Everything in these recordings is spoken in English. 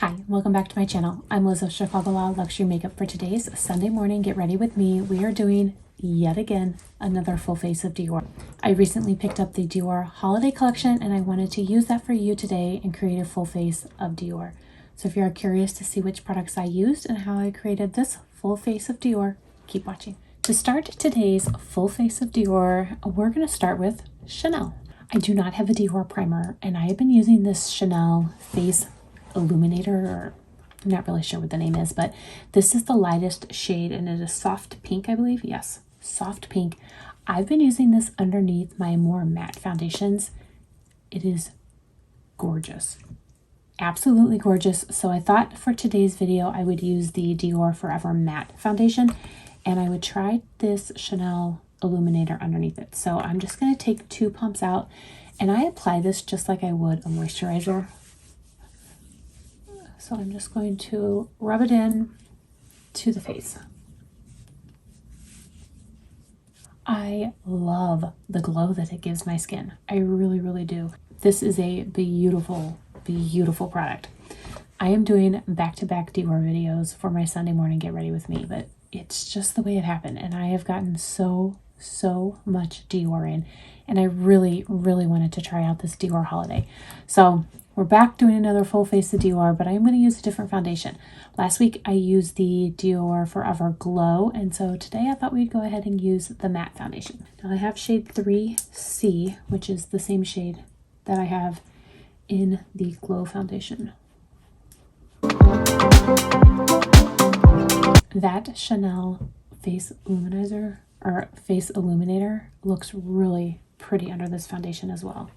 Hi, welcome back to my channel. I'm Liz of Chicago Wild Luxury Makeup. For today's Sunday morning, get ready with me. We are doing, yet again, another full face of DIOR. I recently picked up the DIOR holiday collection and I wanted to use that for you today and create a full face of DIOR. So if you're curious to see which products I used and how I created this full face of DIOR, keep watching. To start today's full face of DIOR, we're going to start with Chanel. I do not have a DIOR primer and I have been using this Chanel face illuminator, or I'm not really sure what the name is, but this is the lightest shade and it is soft pink, I believe. Yes, soft pink. I've been using this underneath my more matte foundations. It is gorgeous, absolutely gorgeous. So I thought for today's video I would use the DIOR Forever Matte Foundation and I would try this Chanel illuminator underneath it. So I'm just going to take 2 pumps out and I apply this just like I would a moisturizer. So I'm just going to rub it in to the face. I love the glow that it gives my skin. I really, really do. This is a beautiful, beautiful product. I am doing back-to-back DIOR videos for my Sunday morning Get Ready With Me, but it's just the way it happened. And I have gotten so much DIOR in, and I really, really wanted to try out this DIOR holiday. So we're back doing another full face of DIOR, but I'm going to use a different foundation. Last week I used the DIOR Forever Glow, and so today I thought we'd go ahead and use the matte foundation. Now I have shade 3C, which is the same shade that I have in the Glow foundation. That Chanel face illuminator looks really pretty under this foundation as well.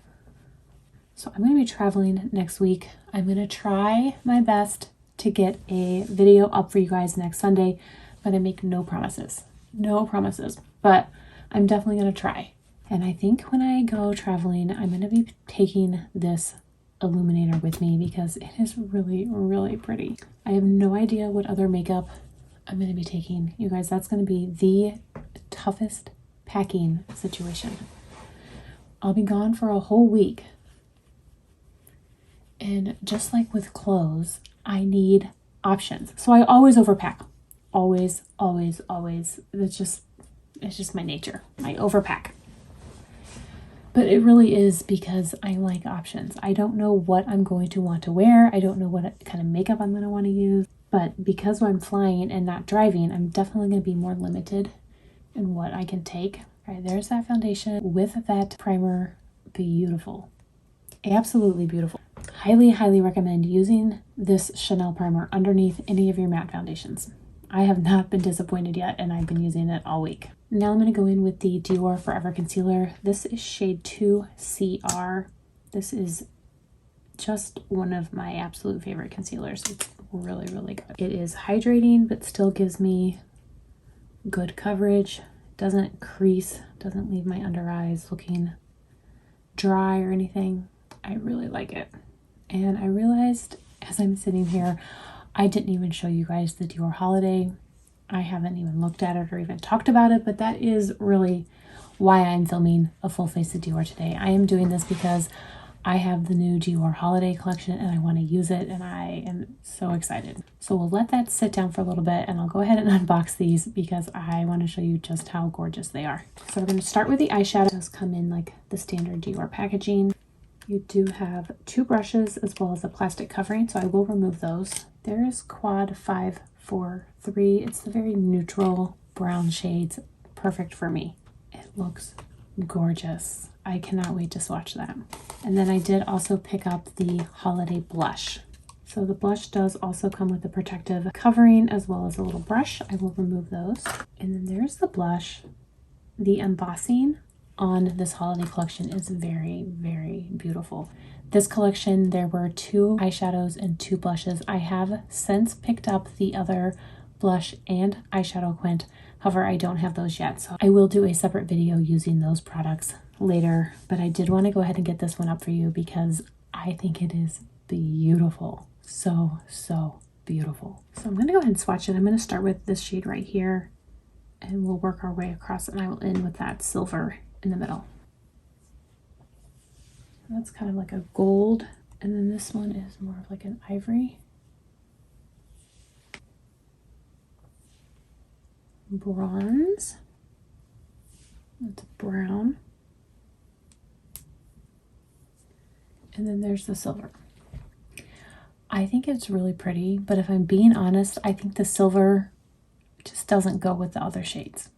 So I'm going to be traveling next week. I'm going to try my best to get a video up for you guys next Sunday, but I make no promises. No promises, but I'm definitely going to try. And I think when I go traveling, I'm going to be taking this illuminator with me because it is really, really pretty. I have no idea what other makeup I'm going to be taking. You guys, that's going to be the toughest packing situation. I'll be gone for a whole week. And just like with clothes, I need options. So I always overpack. Always. It's just my nature. I overpack. But it really is because I like options. I don't know what I'm going to want to wear. I don't know what kind of makeup I'm going to want to use. But because I'm flying and not driving, I'm definitely going to be more limited in what I can take. All right, there's that foundation with that primer. Beautiful. Absolutely beautiful. Highly recommend using this Chanel primer underneath any of your matte foundations. I have not been disappointed yet, and I've been using it all week. Now I'm going to go in with the DIOR Forever Concealer. This is shade 2CR. This is just one of my absolute favorite concealers. It's really, really good. It is hydrating, but still gives me good coverage. Doesn't crease, doesn't leave my under eyes looking dry or anything. I really like it. And I realized as I'm sitting here, I didn't even show you guys the DIOR holiday. I haven't even looked at it or even talked about it, but that is really why I'm filming a full face of DIOR today. I am doing this because I have the new DIOR holiday collection and I want to use it, and I am so excited. So we'll let that sit down for a little bit and I'll go ahead and unbox these because I want to show you just how gorgeous they are. So we're going to start with the eyeshadow. It does come in like the standard DIOR packaging. You do have 2 brushes as well as a plastic covering, so I will remove those. There is Quad 543. It's the very neutral brown shades, perfect for me. It looks gorgeous. I cannot wait to swatch that. And then I did also pick up the holiday blush. So the blush does also come with a protective covering as well as a little brush. I will remove those. And then there's the blush. The embossing on this holiday collection is very, very beautiful. This collection, there were 2 eyeshadows and 2 blushes. I have since picked up the other blush and eyeshadow Quint. However, I don't have those yet, so I will do a separate video using those products later. But I did want to go ahead and get this one up for you because I think it is beautiful. So beautiful. So I'm going to go ahead and swatch it. I'm going to start with this shade right here and we'll work our way across, and I will end with that silver in the middle. That's kind of like a gold, and then this one is more of like an ivory. bronze. That's brown. And then there's the silver. I think it's really pretty, but if I'm being honest, I think the silver just doesn't go with the other shades.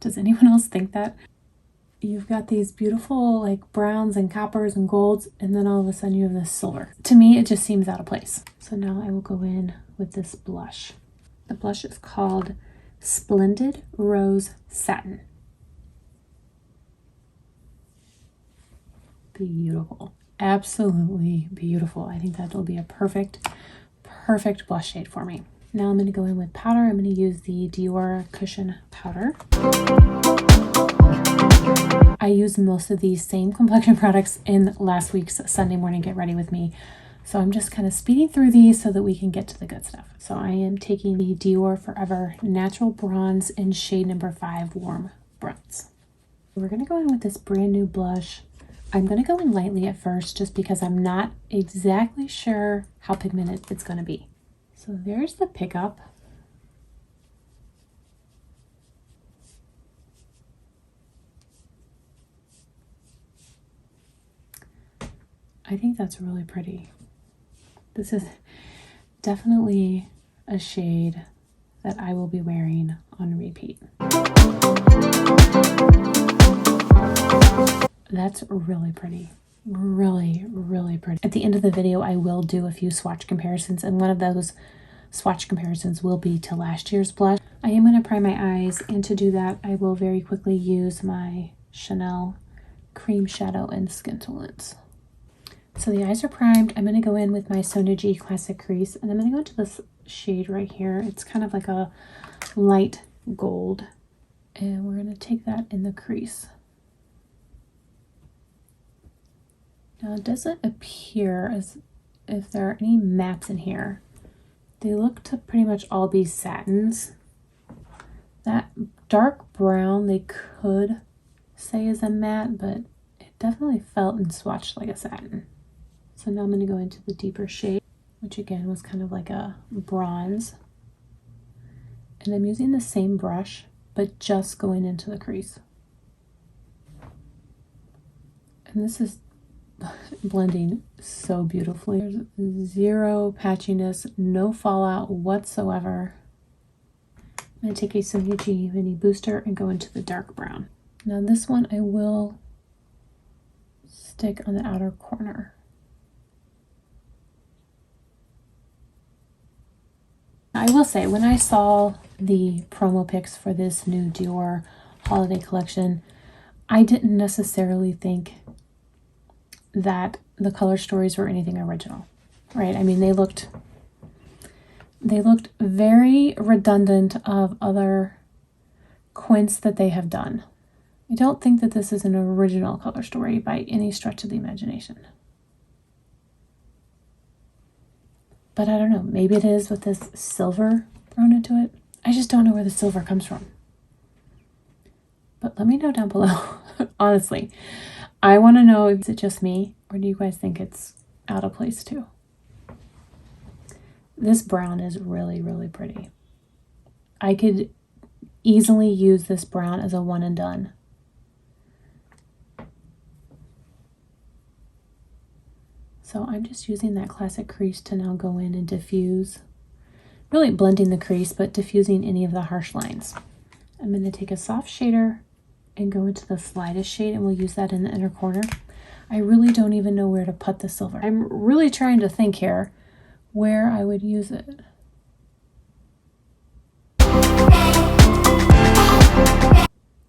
Does anyone else think that? You've got these beautiful like browns and coppers and golds, and then all of a sudden you have this silver. To me, it just seems out of place. So now I will go in with this blush. The blush is called Splendid Rose Satin. Beautiful. Absolutely beautiful. I think that will be a perfect blush shade for me. Now I'm going to go in with powder. I'm going to use the DIOR Cushion Powder. I used most of these same complexion products in last week's Sunday morning Get Ready With Me. So I'm just kind of speeding through these so that we can get to the good stuff. So I am taking the DIOR Forever Natural Bronze in shade number 5 Warm Bronze. We're going to go in with this brand new blush. I'm going to go in lightly at first just because I'm not exactly sure how pigmented it's going to be. So there's the pickup. I think that's really pretty. This is definitely a shade that I will be wearing on repeat. That's really pretty. Really, really pretty. At the end of the video, I will do a few swatch comparisons, and one of those swatch comparisons will be to last year's blush. I am going to prime my eyes, and to do that, I will very quickly use my Chanel Cream Shadow and Skintilance. So the eyes are primed. I'm going to go in with my Sonia G Classic Crease, and I'm going to go into this shade right here. It's kind of like a light gold, and we're going to take that in the crease. Now it doesn't appear as if there are any mattes in here. They look to pretty much all be satins. That dark brown they could say is a matte, but it definitely felt and swatched like a satin. So now I'm going to go into the deeper shade, which again was kind of like a bronze. And I'm using the same brush, but just going into the crease. And this is blending so beautifully. There's zero patchiness, no fallout whatsoever. I'm going to take a Sonia G Mini Booster and go into the dark brown. Now this one I will stick on the outer corner. I will say, when I saw the promo pics for this new DIOR holiday collection, I didn't necessarily think that the color stories were anything original, right? I mean, they looked very redundant of other Quints that they have done. I don't think that this is an original color story by any stretch of the imagination. But I don't know, maybe it is with this silver thrown into it. I just don't know where the silver comes from. But let me know down below. Honestly, I want to know, is it just me, or do you guys think it's out of place too? This brown is really, really pretty. I could easily use this brown as a one and done. So I'm just using that classic crease to now go in and diffuse. Really blending the crease, but diffusing any of the harsh lines. I'm going to take a soft shader and go into the lightest shade, and we'll use that in the inner corner. I really don't even know where to put the silver. I'm really trying to think here where I would use it.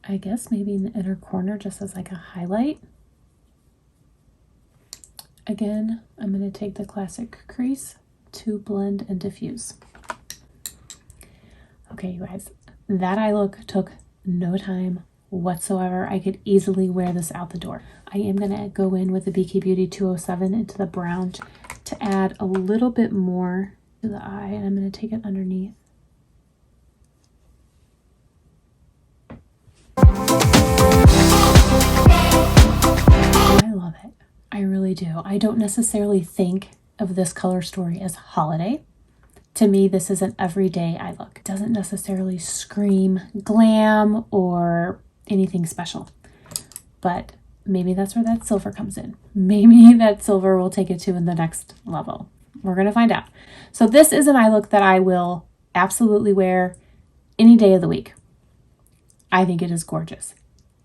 I guess maybe in the inner corner just as like a highlight. Again, I'm going to take the classic crease to blend and diffuse. Okay, you guys, that eye look took no time whatsoever. I could easily wear this out the door. I am going to go in with the BK Beauty 207 into the brown to add a little bit more to the eye, and I'm going to take it underneath. I love it. I really do. I don't necessarily think of this color story as holiday. To me, this is an everyday eye look. It doesn't necessarily scream glam or anything special, but maybe that's where that silver comes in. Maybe that silver will take it to the next level. We're going to find out. So this is an eye look that I will absolutely wear any day of the week. I think it is gorgeous.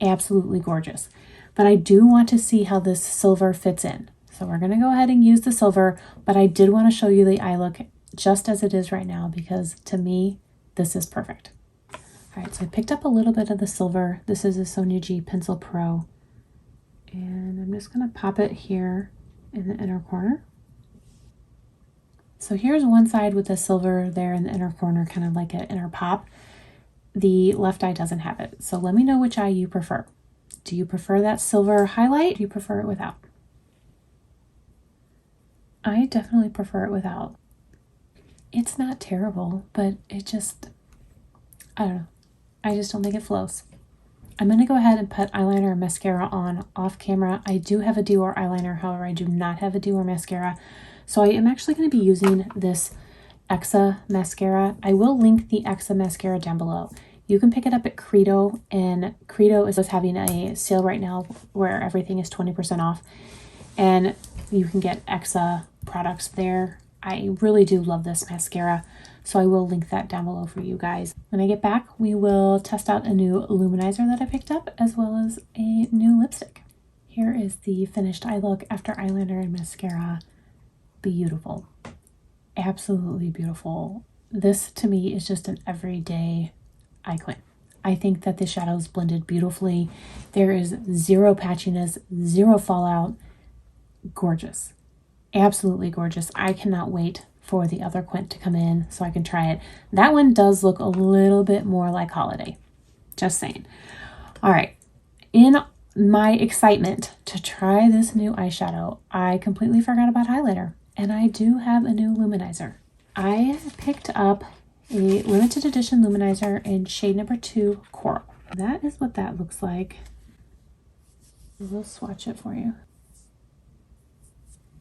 Absolutely gorgeous. But I do want to see how this silver fits in. So we're going to go ahead and use the silver, but I did want to show you the eye look just as it is right now, because to me, this is perfect. All right, so I picked up a little bit of the silver. This is a Sonia G Pencil Pro. And I'm just going to pop it here in the inner corner. So here's one side with the silver there in the inner corner, kind of like an inner pop. The left eye doesn't have it. So let me know which eye you prefer. Do you prefer that silver highlight? Do you prefer it without? I definitely prefer it without. It's not terrible, but it just, I don't know. I just don't think it flows. I'm going to go ahead and put eyeliner and mascara on off camera. I do have a DIOR eyeliner, however, I do not have a DIOR mascara. So I am actually going to be using this Exa mascara. I will link the Exa mascara down below. You can pick it up at Credo, and Credo is having a sale right now where everything is 20% off, and you can get Exa products there. I really do love this mascara, so I will link that down below for you guys. When I get back, we will test out a new luminizer that I picked up, as well as a new lipstick. Here is the finished eye look after eyeliner and mascara. Beautiful. Absolutely beautiful. This to me is just an everyday eye Quint. I think that the shadows blended beautifully. There is zero patchiness, zero fallout. Gorgeous. Absolutely gorgeous. I cannot wait for the other Quint to come in so I can try it. That one does look a little bit more like holiday. Just saying. All right. In my excitement to try this new eyeshadow, I completely forgot about highlighter. And I do have a new luminizer. I picked up a limited edition luminizer in shade number 2 Coral. That is what that looks like. We'll swatch it for you.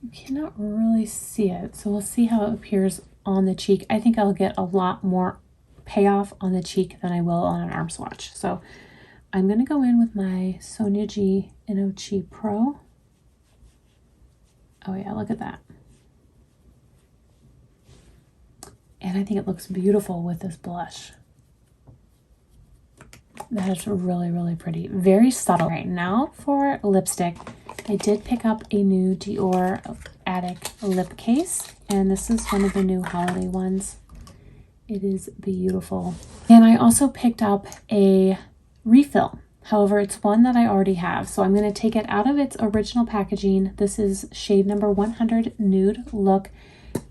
You cannot really see it, so we'll see how it appears on the cheek. I think I'll get a lot more payoff on the cheek than I will on an arm swatch. So I'm going to go in with my Sonia G Innochi Pro. Oh yeah, look at that. And I think it looks beautiful with this blush. That is really, really pretty. Very subtle. Right now for lipstick, I did pick up a new DIOR Addict lip case. And this is one of the new holiday ones. It is beautiful. And I also picked up a refill. However, it's one that I already have. So I'm going to take it out of its original packaging. This is shade number 100 Nude Look.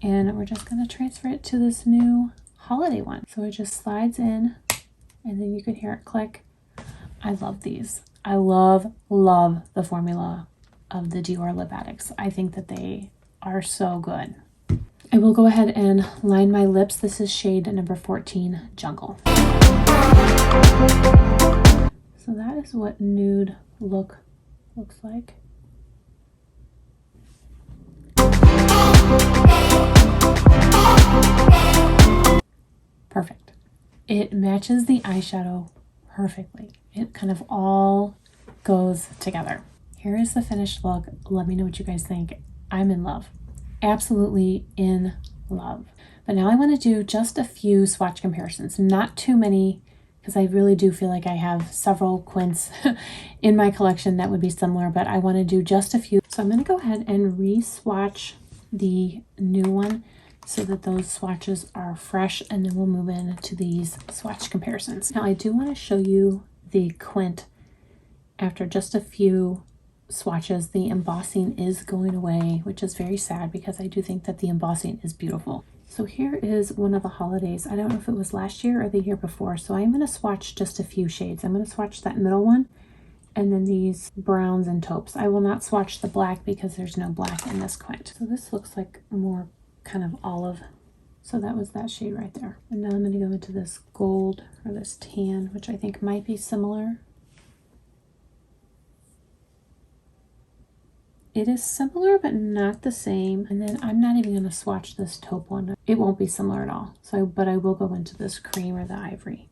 And we're just going to transfer it to this new holiday one. So it just slides in and then you can hear it click. I love these. I love the formula of the DIOR Lip Addicts. I think that they are so good. I will go ahead and line my lips. This is shade number 14 Jungle. So that is what Nude Look looks like. Perfect. It matches the eyeshadow perfectly. It kind of all goes together. Here is the finished look. Let me know what you guys think. I'm in love. Absolutely in love. But now I want to do just a few swatch comparisons. Not too many, because I really do feel like I have several Quints in my collection that would be similar, but I want to do just a few. So I'm going to go ahead and re-swatch the new one so that those swatches are fresh, and then we'll move into these swatch comparisons. Now I do want to show you the Quint after just a few swatches. The embossing is going away, which is very sad because I do think that the embossing is beautiful. So here is one of the holidays. I don't know if it was last year or the year before, so I'm going to swatch just a few shades. I'm going to swatch that middle one and then these browns and taupes. I will not swatch the black because there's no black in this Quint. So this looks like more kind of olive. So that was that shade right there. And now I'm going to go into this gold or this tan, which I think might be similar. it is similar, but not the same. And then I'm not even going to swatch this taupe one. It won't be similar at all. But I will go into this cream or the ivory.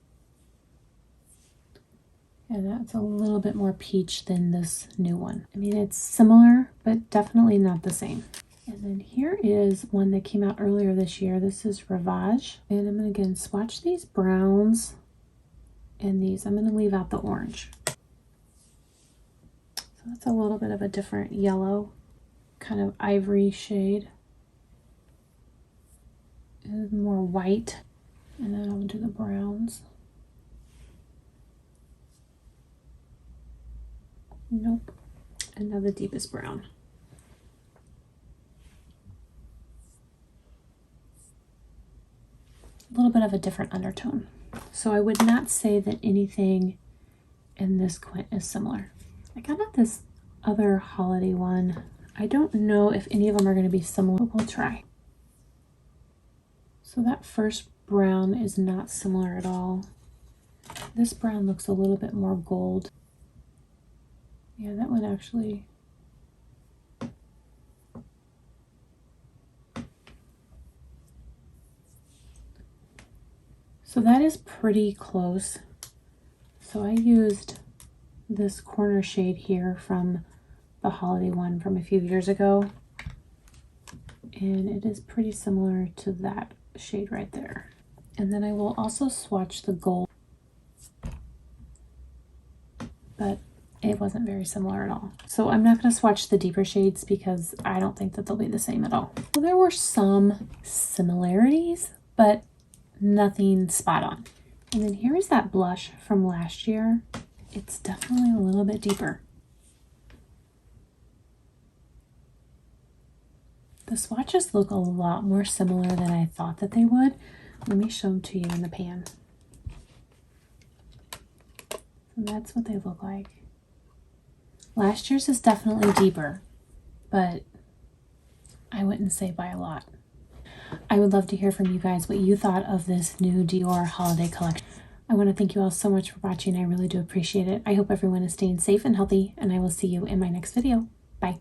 And that's a little bit more peach than this new one. I mean, it's similar, but definitely not the same. And then here is one that came out earlier this year. This is Ravage. And I'm going to again swatch these browns and these. I'm going to leave out the orange. So that's a little bit of a different yellow, kind of ivory shade. It is more white. And then I'll do the browns. Nope. And now the deepest brown. A little bit of a different undertone. So I would not say that anything in this Quint is similar. I got this other holiday one. I don't know if any of them are going to be similar, but we'll try. So that first brown is not similar at all. This brown looks a little bit more gold. Yeah, that one actually. So that is pretty close. So I used this corner shade here from the holiday one from a few years ago. And it is pretty similar to that shade right there. And then I will also swatch the gold. But it wasn't very similar at all. So I'm not going to swatch the deeper shades because I don't think that they'll be the same at all. So there were some similarities, but nothing spot on. And then here is that blush from last year. It's definitely a little bit deeper. The swatches look a lot more similar than I thought that they would. Let me show them to you in the pan. So that's what they look like. Last year's is definitely deeper, but I wouldn't say by a lot. I would love to hear from you guys what you thought of this new DIOR holiday collection. I want to thank you all so much for watching. I really do appreciate it. I hope everyone is staying safe and healthy, and I will see you in my next video. Bye.